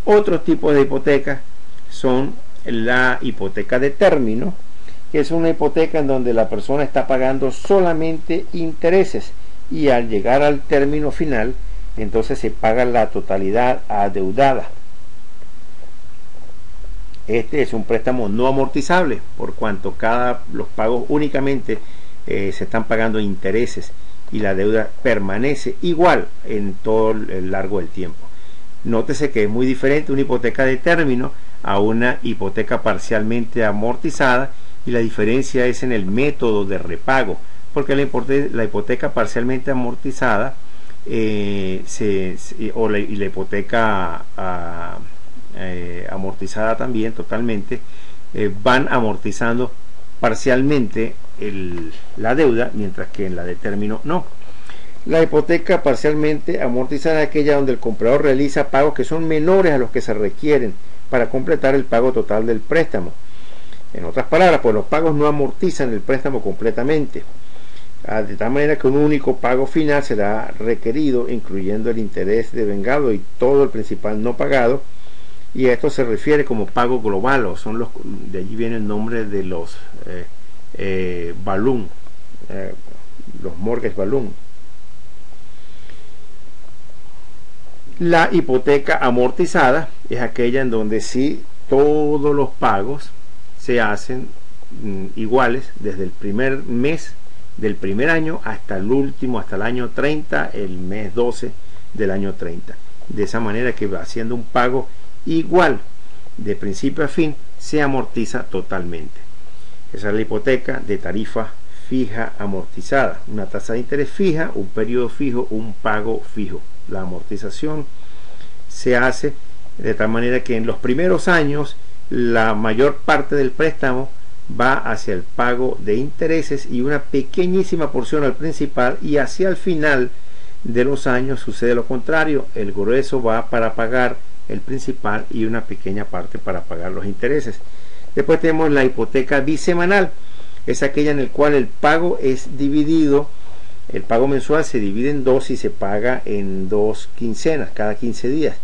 Otros tipos de hipotecas son la hipoteca de término, que es una hipoteca en donde la persona está pagando solamente intereses y al llegar al término final, entonces se paga la totalidad adeudada. Este es un préstamo no amortizable, por cuanto los pagos únicamente se están pagando intereses y la deuda permanece igual en todo el largo del tiempo. Nótese que es muy diferente una hipoteca de término a una hipoteca parcialmente amortizada, y la diferencia es en el método de repago, porque la hipoteca parcialmente amortizada y la hipoteca amortizada también totalmente van amortizando parcialmente la deuda, mientras que en la de término no. La hipoteca parcialmente amortizada es aquella donde el comprador realiza pagos que son menores a los que se requieren para completar el pago total del préstamo. En otras palabras, pues los pagos no amortizan el préstamo completamente, de tal manera que un único pago final será requerido, incluyendo el interés devengado y todo el principal no pagado, y esto se refiere como pago global, o son de allí viene el nombre de los balloon, los mortgage balloon. La hipoteca amortizada es aquella en donde sí todos los pagos se hacen iguales desde el primer mes del primer año hasta el último, hasta el año 30, el mes 12 del año 30. De esa manera que haciendo un pago igual de principio a fin se amortiza totalmente. Esa es la hipoteca de tarifa fija amortizada, una tasa de interés fija, un periodo fijo, un pago fijo. La amortización se hace de tal manera que en los primeros años la mayor parte del préstamo va hacia el pago de intereses y una pequeñísima porción al principal, y hacia el final de los años sucede lo contrario, el grueso va para pagar el principal y una pequeña parte para pagar los intereses. Después tenemos la hipoteca bisemanal, es aquella en la cual el pago es dividido. El pago mensual se divide en dos y se paga en 2 quincenas, cada 15 días.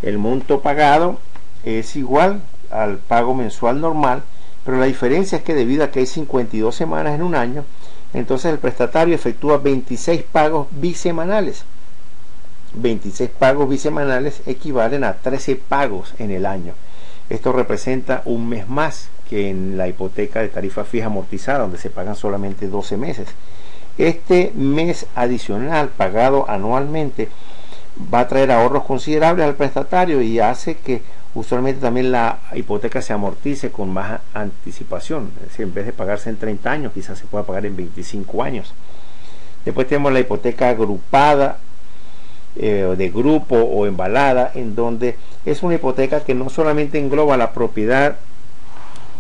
El monto pagado es igual al pago mensual normal, pero la diferencia es que debido a que hay 52 semanas en un año, entonces el prestatario efectúa 26 pagos bisemanales. 26 pagos bisemanales equivalen a 13 pagos en el año. Esto representa un mes más que en la hipoteca de tarifa fija amortizada, donde se pagan solamente 12 meses. Este mes adicional pagado anualmente va a traer ahorros considerables al prestatario y hace que usualmente también la hipoteca se amortice con más anticipación. Es decir, en vez de pagarse en 30 años, quizás se pueda pagar en 25 años. Después tenemos la hipoteca agrupada, de grupo o embalada, en donde es una hipoteca que no solamente engloba la propiedad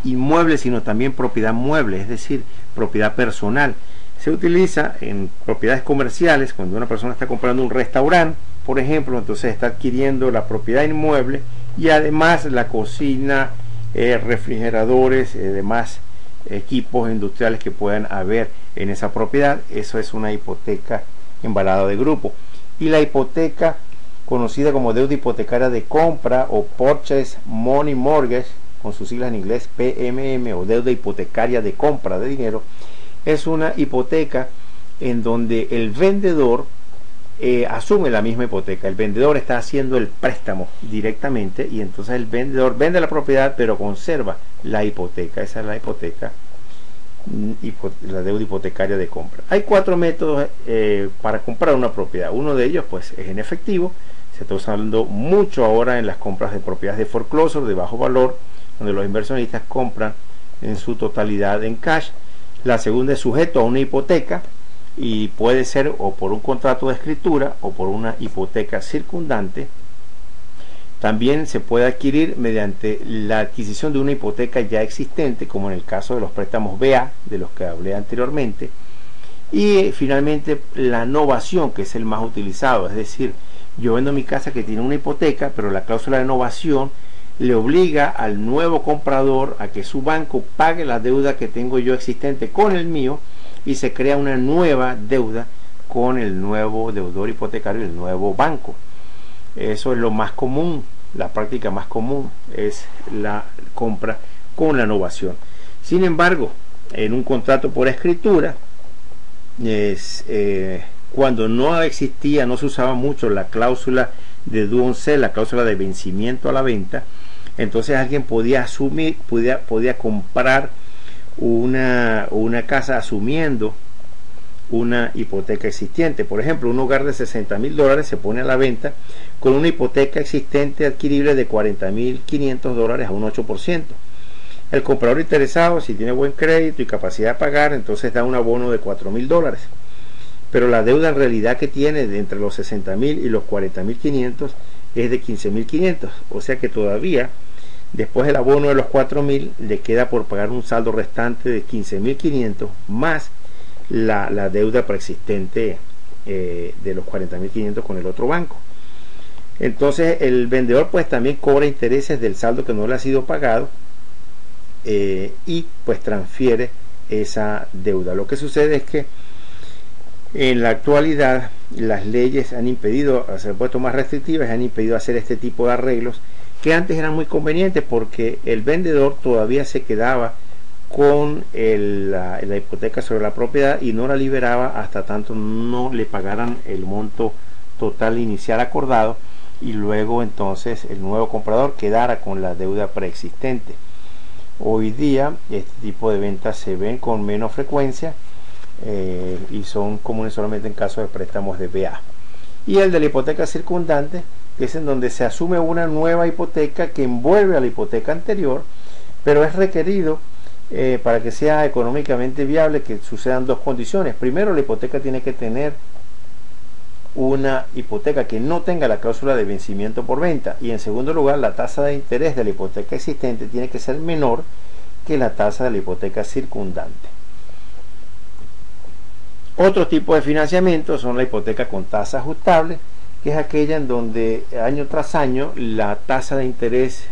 inmueble, sino también propiedad mueble, es decir, propiedad personal. Se utiliza en propiedades comerciales cuando una persona está comprando un restaurante, por ejemplo, entonces está adquiriendo la propiedad inmueble y además la cocina, refrigeradores, demás equipos industriales que puedan haber en esa propiedad. Eso es una hipoteca embalada de grupo. Y la hipoteca conocida como deuda hipotecaria de compra o Purchase Money Mortgage, con sus siglas en inglés PMM, o deuda hipotecaria de compra de dinero, es una hipoteca en donde el vendedor asume la misma hipoteca. El vendedor está haciendo el préstamo directamente y entonces el vendedor vende la propiedad pero conserva la hipoteca. Esa es la hipoteca, la deuda hipotecaria de compra. Hay 4 métodos para comprar una propiedad. Uno de ellos pues es en efectivo. Se está usando mucho ahora en las compras de propiedades de foreclosure de bajo valor, donde los inversionistas compran en su totalidad en cash. La segunda es sujeto a una hipoteca y puede ser o por un contrato de escritura o por una hipoteca circundante. También se puede adquirir mediante la adquisición de una hipoteca ya existente, como en el caso de los préstamos BA, de los que hablé anteriormente. Y finalmente la novación, que es el más utilizado, es decir, yo vendo mi casa que tiene una hipoteca, pero la cláusula de novación le obliga al nuevo comprador a que su banco pague la deuda que tengo yo existente con el mío y se crea una nueva deuda con el nuevo deudor hipotecario y el nuevo banco. Eso es lo más común la práctica más común es la compra con la novación. Sin embargo, en un contrato por escritura, cuando no existía, no se usaba mucho la cláusula de due on sale, la cláusula de vencimiento a la venta, entonces alguien podía asumir, podía comprar una casa asumiendo una hipoteca existente. Por ejemplo, un hogar de $60,000 se pone a la venta con una hipoteca existente adquirible de $40,500 a un 8%. El comprador interesado, si tiene buen crédito y capacidad de pagar, entonces da un abono de $4,000, pero la deuda en realidad que tiene de entre los $60,000 y los $40,500 es de $15,500, o sea que todavía después del abono de los $4,000 le queda por pagar un saldo restante de $15,500 más la deuda preexistente de los $40,500 con el otro banco. Entonces el vendedor pues también cobra intereses del saldo que no le ha sido pagado y pues transfiere esa deuda. Lo que sucede es que en la actualidad las leyes han impedido, se han puesto más restrictivas, han impedido hacer este tipo de arreglos que antes eran muy convenientes, porque el vendedor todavía se quedaba con la hipoteca sobre la propiedad y no la liberaba hasta tanto no le pagaran el monto total inicial acordado, y luego entonces el nuevo comprador quedara con la deuda preexistente. Hoy día este tipo de ventas se ven con menos frecuencia y son comunes solamente en casos de préstamos de BA. Y el de la hipoteca circundante, que es en donde se asume una nueva hipoteca que envuelve a la hipoteca anterior, pero es requerido para que sea económicamente viable que sucedan dos condiciones. Primero, la hipoteca tiene que tener una hipoteca que no tenga la cláusula de vencimiento por venta, y en segundo lugar, la tasa de interés de la hipoteca existente tiene que ser menor que la tasa de la hipoteca circundante. Otro tipo de financiamiento son la hipoteca con tasa ajustable, que es aquella en donde año tras año la tasa de interés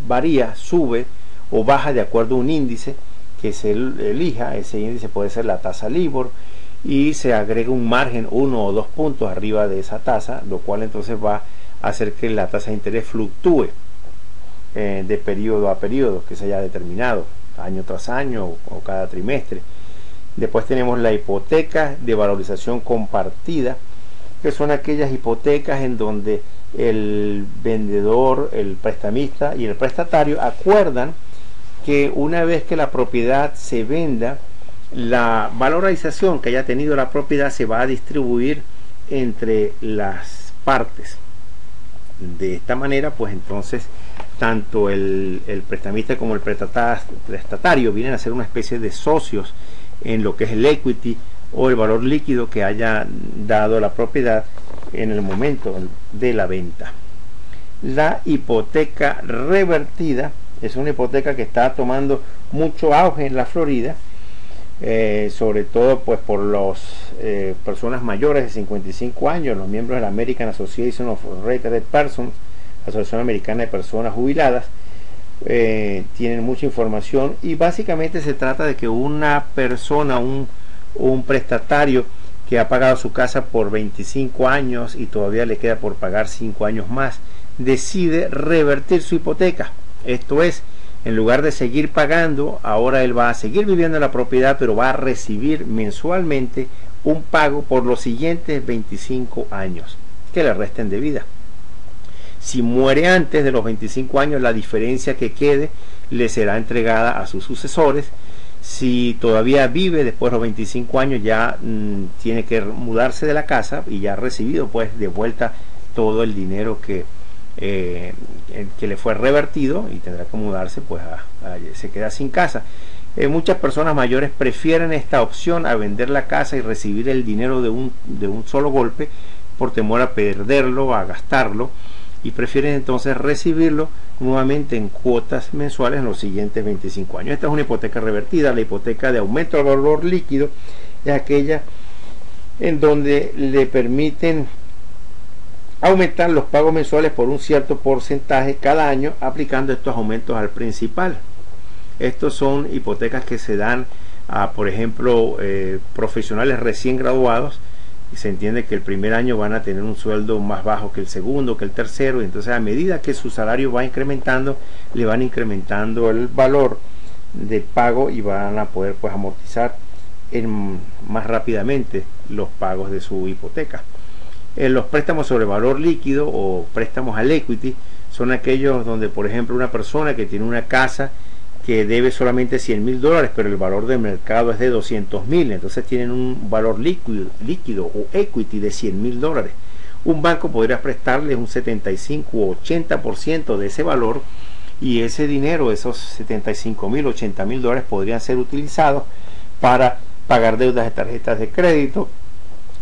varía, sube o baja de acuerdo a un índice que se elija. Ese índice puede ser la tasa LIBOR, y se agrega un margen 1 o 2 puntos arriba de esa tasa, lo cual entonces va a hacer que la tasa de interés fluctúe de periodo a periodo que se haya determinado, año tras año o cada trimestre. Después tenemos la hipoteca de valorización compartida, que son aquellas hipotecas en donde el vendedor, el prestamista y el prestatario acuerdan que una vez que la propiedad se venda, la valorización que haya tenido la propiedad se va a distribuir entre las partes. De esta manera, pues entonces tanto el prestamista como el prestatario vienen a ser una especie de socios en lo que es el equity o el valor líquido que haya dado la propiedad en el momento de la venta. La hipoteca revertida es una hipoteca que está tomando mucho auge en la Florida, sobre todo pues por las personas mayores de 55 años, los miembros de la American Association of Retired Persons, Asociación Americana de Personas Jubiladas. Tienen mucha información, y básicamente se trata de que una persona, un prestatario que ha pagado su casa por 25 años y todavía le queda por pagar 5 años más, decide revertir su hipoteca. Esto es, en lugar de seguir pagando, ahora él va a seguir viviendo en la propiedad, pero va a recibir mensualmente un pago por los siguientes 25 años que le resten de vida. Si muere antes de los 25 años, la diferencia que quede le será entregada a sus sucesores. Si todavía vive después de los 25 años, ya tiene que mudarse de la casa y ya ha recibido pues de vuelta todo el dinero que le fue revertido, y tendrá que mudarse, pues se queda sin casa. Muchas personas mayores prefieren esta opción a vender la casa y recibir el dinero de un solo golpe, por temor a perderlo, a gastarlo, y prefieren entonces recibirlo nuevamente en cuotas mensuales en los siguientes 25 años. Esta es una hipoteca revertida. La hipoteca de aumento del valor líquido es aquella en donde le permiten aumentar los pagos mensuales por un cierto porcentaje cada año, aplicando estos aumentos al principal. Estos son hipotecas que se dan a, por ejemplo, profesionales recién graduados y se entiende que el primer año van a tener un sueldo más bajo que el segundo, que el tercero, y entonces a medida que su salario va incrementando, le van incrementando el valor de pago y van a poder pues amortizar más rápidamente los pagos de su hipoteca. Los préstamos sobre valor líquido o préstamos al equity son aquellos donde, por ejemplo, una persona que tiene una casa que debe solamente $100,000, pero el valor de mercado es de $200,000, entonces tienen un valor líquido o equity de $100,000. Un banco podría prestarles un 75 o 80% de ese valor, y ese dinero, esos $75,000, $80,000, podrían ser utilizados para pagar deudas de tarjetas de crédito,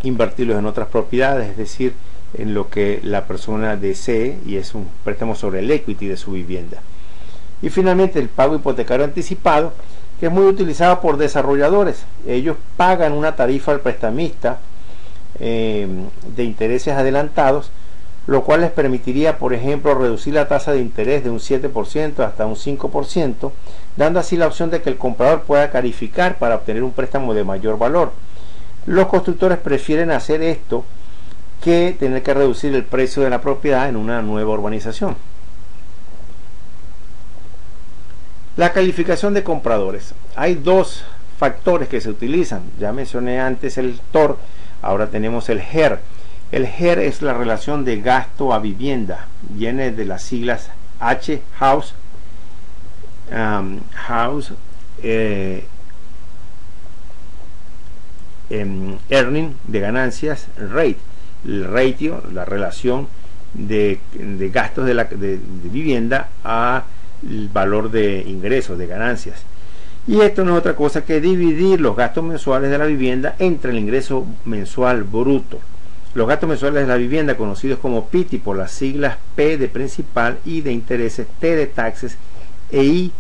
invertirlos en otras propiedades, es decir, en lo que la persona desee, y es un préstamo sobre el equity de su vivienda. Y finalmente el pago hipotecario anticipado, que es muy utilizado por desarrolladores. Ellos pagan una tarifa al prestamista de intereses adelantados, lo cual les permitiría, por ejemplo, reducir la tasa de interés de un 7% hasta un 5%, dando así la opción de que el comprador pueda calificar para obtener un préstamo de mayor valor. Los constructores prefieren hacer esto que tener que reducir el precio de la propiedad en una nueva urbanización. La calificación de compradores. Hay dos factores que se utilizan. Ya mencioné antes el TOR, ahora tenemos el HER. El HER es la relación de gasto a vivienda. Viene de las siglas H, House, Earning, de ganancias, Rate, el ratio, la relación de gastos de vivienda a el valor de ingresos, de ganancias. Y esto no es otra cosa que dividir los gastos mensuales de la vivienda entre el ingreso mensual bruto. Los gastos mensuales de la vivienda, conocidos como PITI por las siglas P de principal, I de intereses, T de taxes e I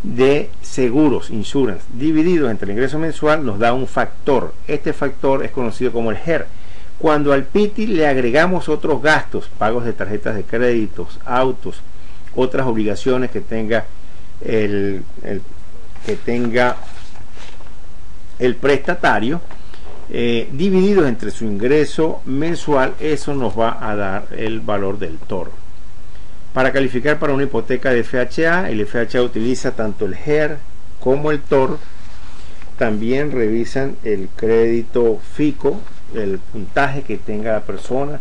de seguros, insurance, divididos entre el ingreso mensual, nos da un factor. Este factor es conocido como el HER. Cuando al PITI le agregamos otros gastos, pagos de tarjetas de créditos, autos, otras obligaciones que tenga el prestatario, divididos entre su ingreso mensual, eso nos va a dar el valor del TOR. Para calificar para una hipoteca de FHA, el FHA utiliza tanto el HER como el TOR. También revisan el crédito FICO, el puntaje que tenga la persona,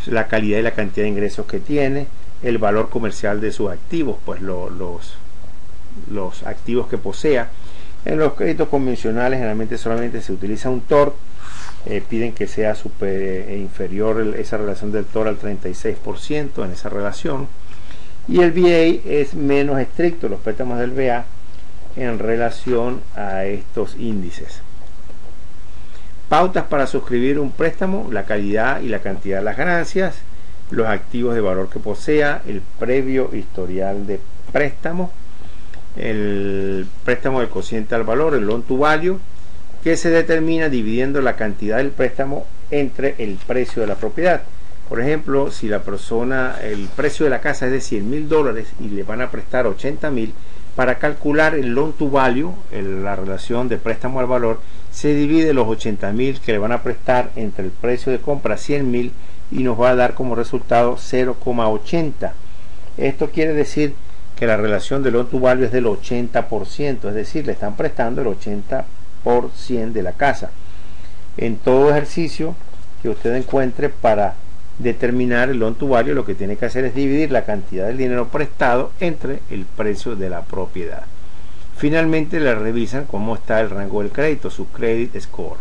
la calidad y la cantidad de ingresos que tiene, el valor comercial de sus activos, pues los activos que posea. En los créditos convencionales generalmente solamente se utiliza un TOR, piden que sea inferior esa relación del TOR al 36% en esa relación, y el VA es menos estricto, los préstamos del VA, en relación a estos índices. Pautas para suscribir un préstamo: la calidad y la cantidad de las ganancias, los activos de valor que posea, el previo historial de préstamo, el préstamo del cociente al valor, el loan to value, que se determina dividiendo la cantidad del préstamo entre el precio de la propiedad. Por ejemplo, si la persona, el precio de la casa es de $100,000 y le van a prestar $80,000, para calcular el loan to value, la relación de préstamo al valor, se divide los $80,000 que le van a prestar entre el precio de compra, $100,000, y nos va a dar como resultado 0,80. Esto quiere decir que la relación de loan to value es del 80%, es decir, le están prestando el 80% de la casa. En todo ejercicio que usted encuentre para determinar el loan to value, lo que tiene que hacer es dividir la cantidad del dinero prestado entre el precio de la propiedad. Finalmente le revisan cómo está el rango del crédito, su credit score.